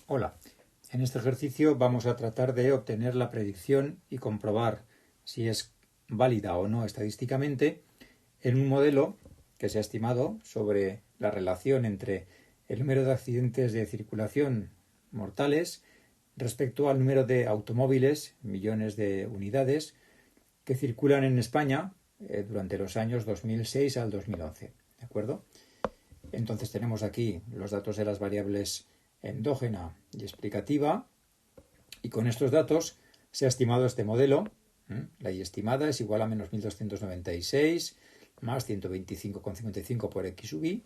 Hola, en este ejercicio vamos a tratar de obtener la predicción y comprobar si es válida o no estadísticamente en un modelo que se ha estimado sobre la relación entre el número de accidentes de circulación mortales respecto al número de automóviles, millones de unidades, que circulan en España durante los años 2006 al 2011. ¿De acuerdo? Entonces tenemos aquí los datos de las variables endógena y explicativa, y con estos datos se ha estimado este modelo. La y estimada es igual a menos 1296 más 125,55 por x sub y,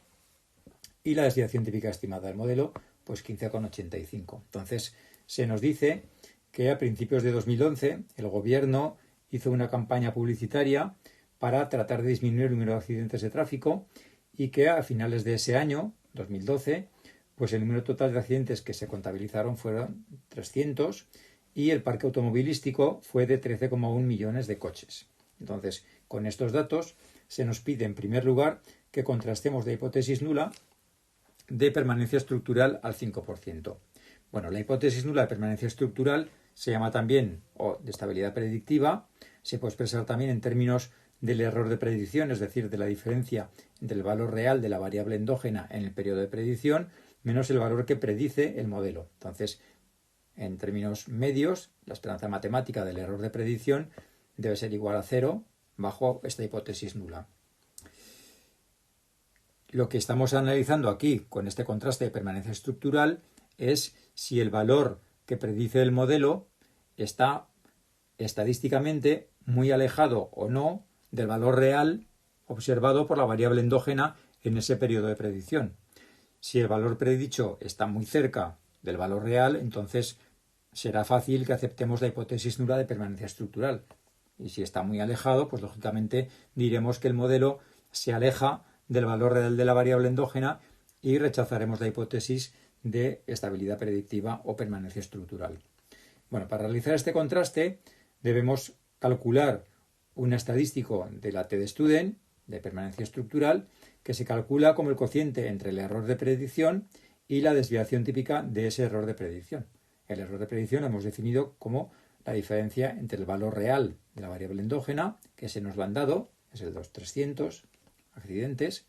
y la desviación típica estimada del modelo pues 15,85. Entonces se nos dice que a principios de 2011 el gobierno hizo una campaña publicitaria para tratar de disminuir el número de accidentes de tráfico, y que a finales de ese año, 2012, pues el número total de accidentes que se contabilizaron fueron 300 y el parque automovilístico fue de 13,1 millones de coches. Entonces, con estos datos se nos pide en primer lugar que contrastemos la hipótesis nula de permanencia estructural al 5%. Bueno, la hipótesis nula de permanencia estructural se llama también o de estabilidad predictiva, se puede expresar también en términos del error de predicción, es decir, de la diferencia entre el valor real de la variable endógena en el periodo de predicción menos el valor que predice el modelo. Entonces, en términos medios, la esperanza matemática del error de predicción debe ser igual a 0 bajo esta hipótesis nula. Lo que estamos analizando aquí con este contraste de permanencia estructural es si el valor que predice el modelo está estadísticamente muy alejado o no del valor real observado por la variable endógena en ese periodo de predicción. Si el valor predicho está muy cerca del valor real, entonces será fácil que aceptemos la hipótesis nula de permanencia estructural. Y si está muy alejado, pues lógicamente diremos que el modelo se aleja del valor real de la variable endógena y rechazaremos la hipótesis de estabilidad predictiva o permanencia estructural. Bueno, para realizar este contraste debemos calcular un estadístico de la t-de-Student de permanencia estructural que se calcula como el cociente entre el error de predicción y la desviación típica de ese error de predicción. El error de predicción lo hemos definido como la diferencia entre el valor real de la variable endógena, que se nos lo han dado, es el de los 300 accidentes.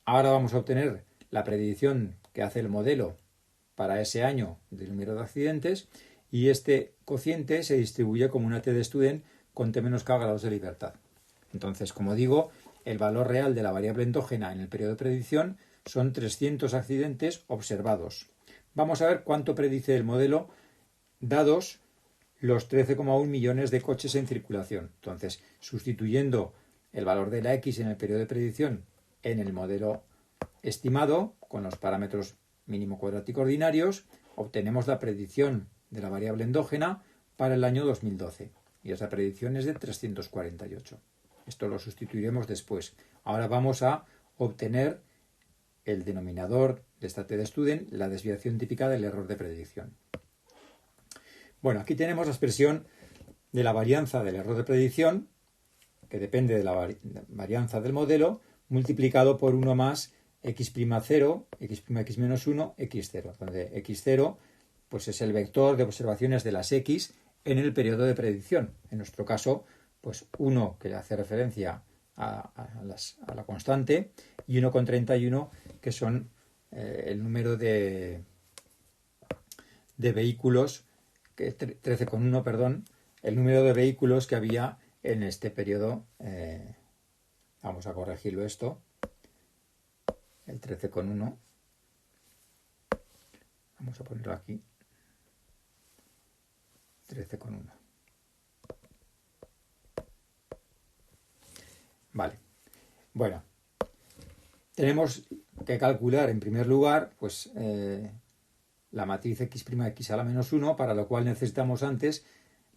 Ahora vamos a obtener la predicción que hace el modelo para ese año del número de accidentes, y este cociente se distribuye como una t-de-Student con t menos k grados de libertad. Entonces, como digo, el valor real de la variable endógena en el periodo de predicción son 300 accidentes observados. Vamos a ver cuánto predice el modelo dados los 13,1 millones de coches en circulación. Entonces, sustituyendo el valor de la x en el periodo de predicción en el modelo estimado con los parámetros mínimo cuadrático ordinarios, obtenemos la predicción de la variable endógena para el año 2012. Y esa predicción es de 348. Esto lo sustituiremos después. Ahora vamos a obtener el denominador de esta t-de-Student, la desviación típica del error de predicción. Bueno, aquí tenemos la expresión de la varianza del error de predicción, que depende de la varianza del modelo, multiplicado por 1 más x'0, x' menos 1, x0, donde x0 pues es el vector de observaciones de las x en el periodo de predicción. En nuestro caso, pues 1 que hace referencia a la constante y 1,31 que son el número de vehículos, 13,1, perdón, el número de vehículos que había en este periodo. Vamos a corregirlo esto. El 13,1. Vamos a ponerlo aquí. 13,1. Vale. Bueno, tenemos que calcular en primer lugar pues la matriz x' a la menos 1, para lo cual necesitamos antes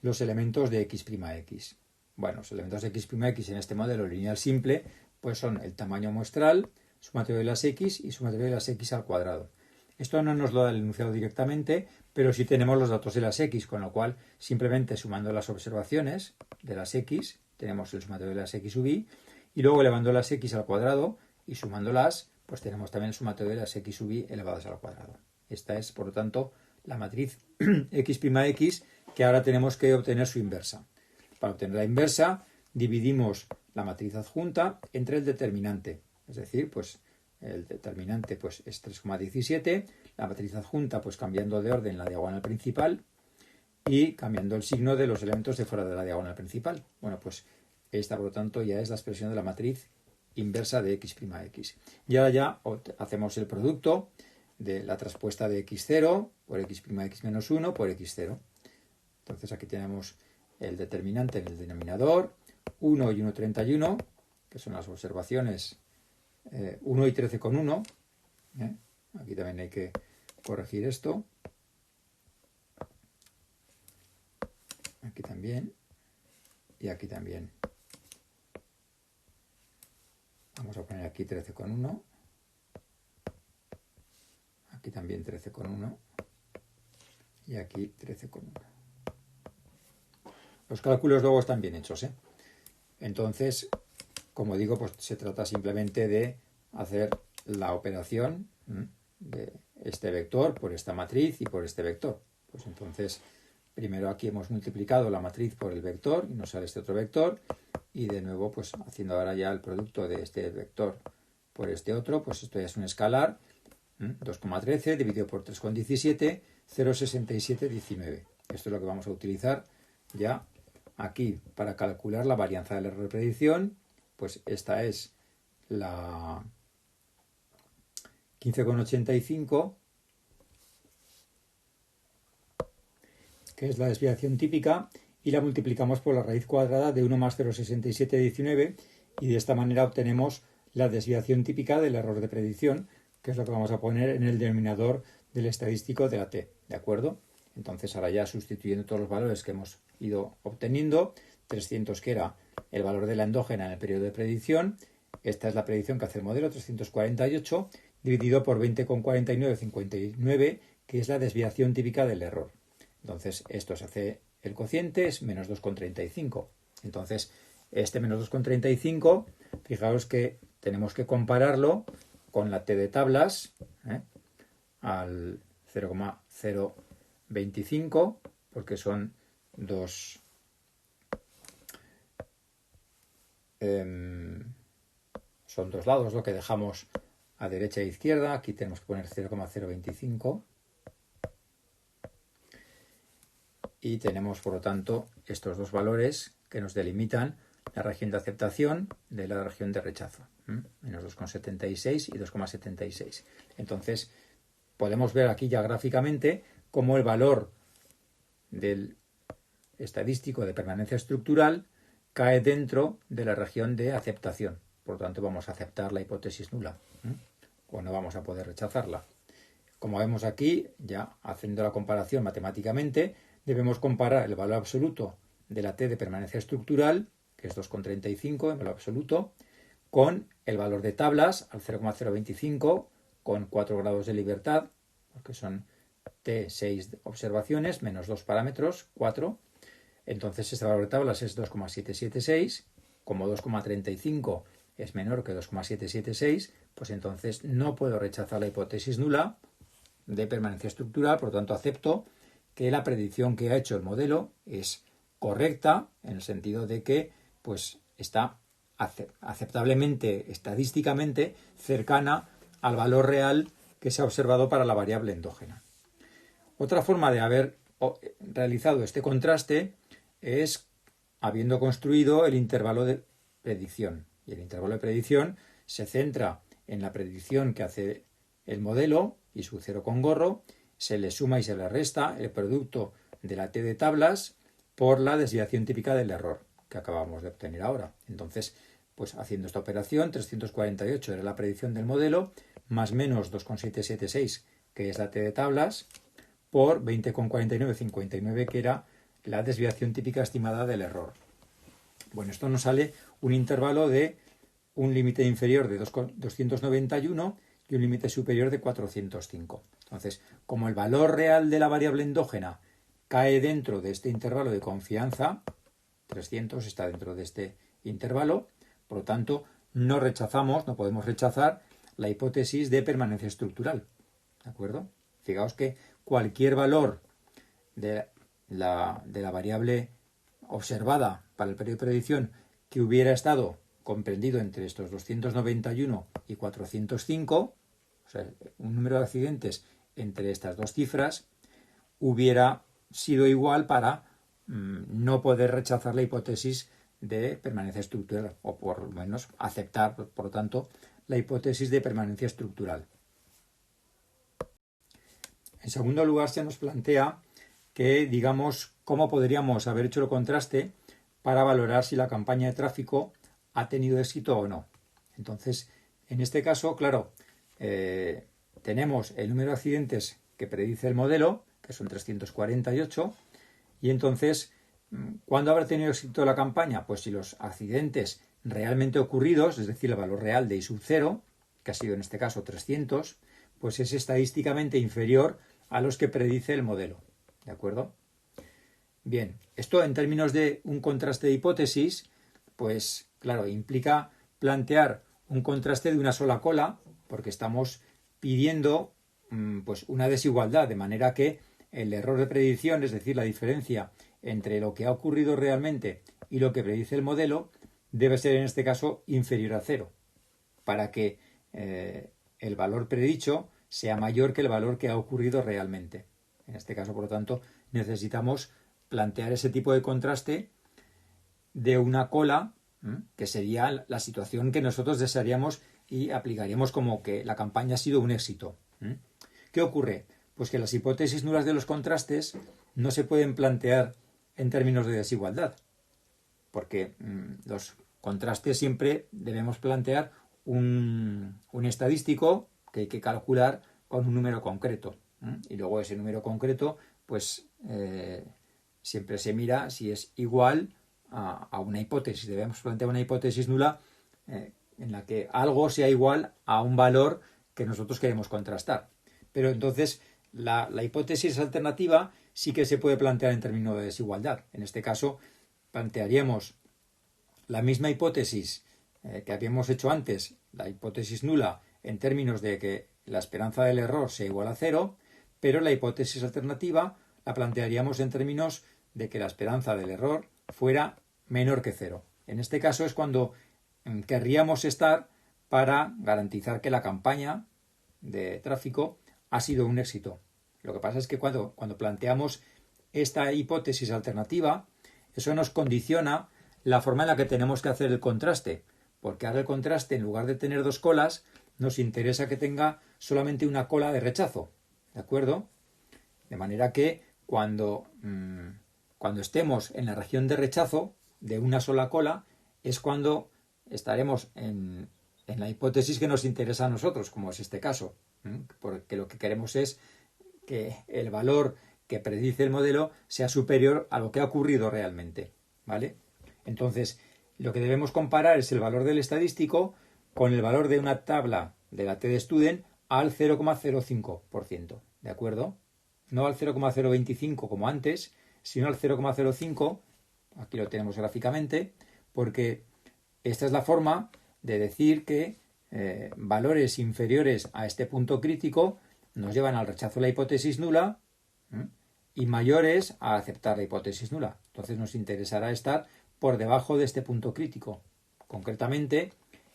los elementos de x'. Bueno, los elementos de x' en este modelo lineal simple pues son el tamaño muestral, sumatorio de las x y sumatorio de las x al cuadrado. Esto no nos lo da el enunciado directamente, pero sí tenemos los datos de las x, con lo cual simplemente sumando las observaciones de las x tenemos el sumatorio de las x sub i, y luego elevando las x al cuadrado y sumándolas pues tenemos también el sumatorio de las x sub i elevadas al cuadrado. Esta es, por lo tanto, la matriz x', que ahora tenemos que obtener su inversa. Para obtener la inversa, dividimos la matriz adjunta entre el determinante. Es decir, pues el determinante pues, es 3,17, la matriz adjunta pues cambiando de orden la diagonal principal y cambiando el signo de los elementos de fuera de la diagonal principal. Bueno, pues esta por lo tanto ya es la expresión de la matriz inversa de x'. Y ahora ya hacemos el producto de la traspuesta de x0 por x' menos 1 por x0. Entonces aquí tenemos el determinante en el denominador, 1 y 1,31, que son las observaciones 1 y 13,1. Aquí también hay que corregir esto. Aquí también. Y aquí también. Vamos a poner aquí 13,1. Aquí también 13,1. Y aquí 13,1. Los cálculos luego están bien hechos, ¿eh? Entonces, como digo, pues se trata simplemente de hacer la operación de este vector por esta matriz y por este vector. Pues entonces, primero aquí hemos multiplicado la matriz por el vector y nos sale este otro vector. Y de nuevo, pues haciendo ahora ya el producto de este vector por este otro, pues esto ya es un escalar. 2,13 dividido por 3,17, 0,6719. Esto es lo que vamos a utilizar ya aquí para calcular la varianza del error de predicción. Pues esta es la 15,85, que es la desviación típica, y la multiplicamos por la raíz cuadrada de 1 más 0,6719 y de esta manera obtenemos la desviación típica del error de predicción, que es lo que vamos a poner en el denominador del estadístico de la t, ¿de acuerdo? Entonces ahora ya sustituyendo todos los valores que hemos ido obteniendo, 300 que era el valor de la endógena en el periodo de predicción, esta es la predicción que hace el modelo, 348, dividido por 20,4959, que es la desviación típica del error. Entonces esto se hace, el cociente es menos 2,35. Entonces este menos 2,35, fijaos que tenemos que compararlo con la t de tablas, al 0,025, porque son dos lados lo que dejamos a derecha e izquierda. Aquí tenemos que poner 0,025 y tenemos por lo tanto estos dos valores que nos delimitan la región de aceptación de la región de rechazo, menos 2,76 y 2,76. Entonces podemos ver aquí ya gráficamente cómo el valor del estadístico de permanencia estructural cae dentro de la región de aceptación. Por lo tanto, vamos a aceptar la hipótesis nula, o no vamos a poder rechazarla. Como vemos aquí, ya haciendo la comparación matemáticamente, debemos comparar el valor absoluto de la t de permanencia estructural, que es 2,35 en valor absoluto, con el valor de tablas al 0,025 con 4 grados de libertad, porque son t6 observaciones menos 2 parámetros, 4. Entonces este valor de tablas es 2,776. Como 2,35 es menor que 2,776, pues entonces no puedo rechazar la hipótesis nula de permanencia estructural, por lo tanto acepto que la predicción que ha hecho el modelo es correcta, en el sentido de que pues está aceptablemente, estadísticamente cercana al valor real que se ha observado para la variable endógena. Otra forma de haber realizado este contraste es habiendo construido el intervalo de predicción. Y el intervalo de predicción se centra en la predicción que hace el modelo y su cero con gorro, se le suma y se le resta el producto de la t de tablas por la desviación típica del error que acabamos de obtener ahora. Entonces, pues haciendo esta operación, 348 era la predicción del modelo, más menos 2,776, que es la t de tablas, por 20,4959, que era la desviación típica estimada del error. Bueno, esto nos sale un intervalo de un límite inferior de 291 y un límite superior de 405. Entonces, como el valor real de la variable endógena cae dentro de este intervalo de confianza, 300 está dentro de este intervalo, por lo tanto, no podemos rechazar la hipótesis de permanencia estructural. ¿De acuerdo? Fijaos que cualquier valor de la variable observada para el periodo de predicción que hubiera estado comprendido entre estos 291 y 405, o sea, un número de accidentes entre estas dos cifras, hubiera sido igual para no poder rechazar la hipótesis de permanencia estructural, o por lo menos aceptar, por lo tanto, la hipótesis de permanencia estructural. En segundo lugar, se nos plantea que, digamos, cómo podríamos haber hecho el contraste para valorar si la campaña de tráfico ha tenido éxito o no. Entonces, en este caso, claro, tenemos el número de accidentes que predice el modelo, que son 348, y entonces, ¿cuándo habrá tenido éxito la campaña? Pues si los accidentes realmente ocurridos, es decir, el valor real de I sub 0, que ha sido en este caso 300, pues es estadísticamente inferior a los que predice el modelo. ¿De acuerdo? Bien, esto en términos de un contraste de hipótesis, pues claro, implica plantear un contraste de una sola cola, porque estamos pidiendo pues una desigualdad, de manera que el error de predicción, es decir, la diferencia entre lo que ha ocurrido realmente y lo que predice el modelo, debe ser en este caso inferior a 0, para que el valor predicho sea mayor que el valor que ha ocurrido realmente. En este caso, por lo tanto, necesitamos plantear ese tipo de contraste de una cola, que sería la situación que nosotros desearíamos y aplicaríamos como que la campaña ha sido un éxito. ¿Qué ocurre? Pues que las hipótesis nulas de los contrastes no se pueden plantear en términos de desigualdad, porque los contrastes siempre debemos plantear un estadístico que hay que calcular con un número concreto, y luego ese número concreto pues siempre se mira si es igual a una hipótesis. Debemos plantear una hipótesis nula en la que algo sea igual a un valor que nosotros queremos contrastar. Pero entonces la hipótesis alternativa sí que se puede plantear en términos de desigualdad. En este caso plantearíamos la misma hipótesis que habíamos hecho antes, la hipótesis nula, en términos de que la esperanza del error sea igual a 0, pero la hipótesis alternativa la plantearíamos en términos de que la esperanza del error fuera menor que 0. En este caso es cuando querríamos estar para garantizar que la campaña de tráfico ha sido un éxito. Lo que pasa es que cuando planteamos esta hipótesis alternativa, eso nos condiciona la forma en la que tenemos que hacer el contraste, porque ahora el contraste, en lugar de tener dos colas, nos interesa que tenga solamente una cola de rechazo, ¿de acuerdo? De manera que cuando estemos en la región de rechazo de una sola cola, es cuando estaremos en la hipótesis que nos interesa a nosotros, como es este caso, porque lo que queremos es que el valor que predice el modelo sea superior a lo que ha ocurrido realmente, ¿vale? Entonces, lo que debemos comparar es el valor del estadístico con el valor de una tabla de la TDStudent al 0,05%, ¿de acuerdo? No al 0,025 como antes, sino al 0,05, aquí lo tenemos gráficamente, porque esta es la forma de decir que valores inferiores a este punto crítico nos llevan al rechazo de la hipótesis nula y mayores a aceptar la hipótesis nula. Entonces nos interesará estar por debajo de este punto crítico. Concretamente,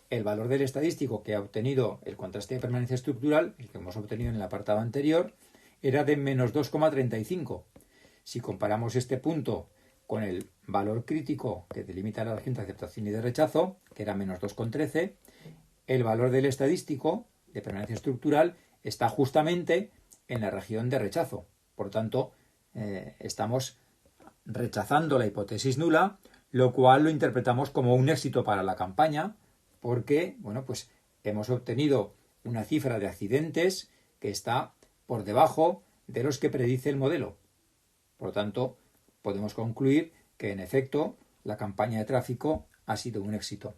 el valor del estadístico que ha obtenido el contraste de permanencia estructural, el que hemos obtenido en el apartado anterior, era de menos 2,35. Si comparamos este punto con el valor crítico que delimita la región de aceptación y de rechazo, que era menos 2,13, el valor del estadístico de permanencia estructural está justamente en la región de rechazo. Por tanto, estamos rechazando la hipótesis nula, lo cual lo interpretamos como un éxito para la campaña, porque, bueno, pues hemos obtenido una cifra de accidentes que está por debajo de los que predice el modelo. Por lo tanto, podemos concluir que, en efecto, la campaña de tráfico ha sido un éxito.